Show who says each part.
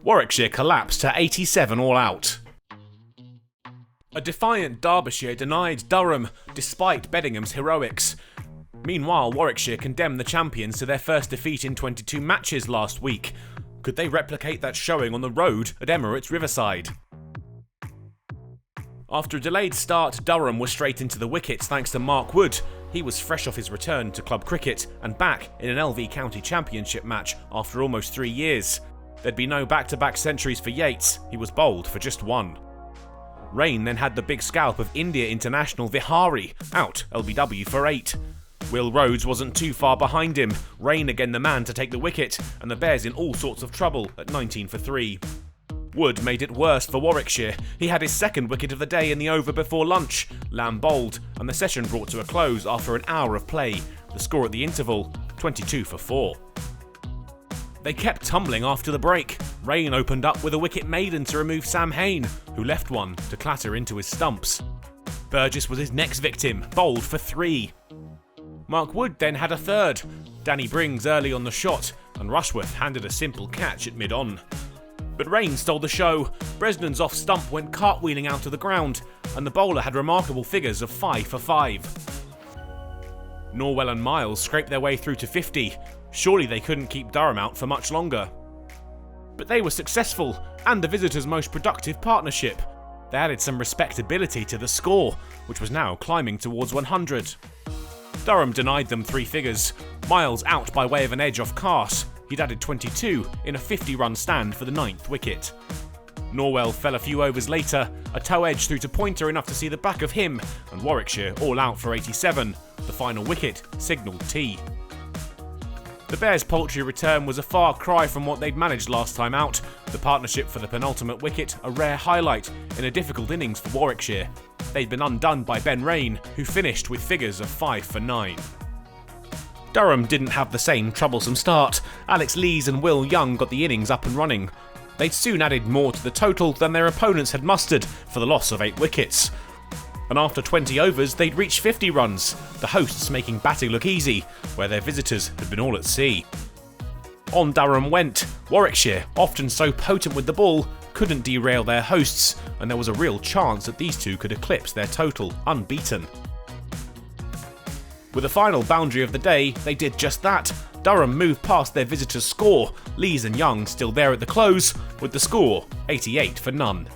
Speaker 1: Warwickshire collapsed to 87 all out. A defiant Derbyshire denied Durham, despite Beddingham's heroics. Meanwhile, Warwickshire condemned the champions to their first defeat in 22 matches last week. Could they replicate that showing on the road at Emirates Riverside? After a delayed start, Durham was straight into the wickets thanks to Mark Wood. He was fresh off his return to club cricket and back in an LV County Championship match after almost 3 years. There'd be no back-to-back centuries for Yates, he was bowled for just one. Raine then had the big scalp of India international Vihari, out LBW for 8. Will Rhodes wasn't too far behind him, Raine again the man to take the wicket, and the Bears in all sorts of trouble at 19 for 3. Wood made it worse for Warwickshire. He had his second wicket of the day in the over before lunch. Lamb bowled, and the session brought to a close after an hour of play. The score at the interval, 22 for 4. They kept tumbling after the break. Raine opened up with a wicket maiden to remove Sam Hain, who left one to clatter into his stumps. Burgess was his next victim, bowled for 3. Mark Wood then had a third. Danny Brings early on the shot, and Rushworth handed a simple catch at mid-on. But Raine stole the show. Bresnan's off stump went cartwheeling out of the ground, and the bowler had remarkable figures of 5 for 5. Norwell and Miles scraped their way through to 50. Surely they couldn't keep Durham out for much longer. But they were successful, and the visitors' most productive partnership. They added some respectability to the score, which was now climbing towards 100. Durham denied them 3 figures. Miles out by way of an edge off Carse. He'd added 22 in a 50-run stand for the 9th wicket. Norwell fell a few overs later, a toe edge through to pointer enough to see the back of him, and Warwickshire all out for 87. The final wicket signalled tea. The Bears' poultry return was a far cry from what they'd managed last time out. The partnership for the penultimate wicket, a rare highlight in a difficult innings for Warwickshire. They'd been undone by Ben Raine, who finished with figures of 5 for 9. Durham didn't have the same troublesome start. Alex Lees and Will Young got the innings up and running. They'd soon added more to the total than their opponents had mustered for the loss of 8 wickets. And after 20 overs, they'd reached 50 runs, the hosts making batting look easy, where their visitors had been all at sea. On Durham went. Warwickshire, often so potent with the ball, couldn't derail their hosts, and there was a real chance that these two could eclipse their total, unbeaten. With the final boundary of the day, they did just that. Durham moved past their visitors' score, Lees and Young still there at the close, with the score 88 for none.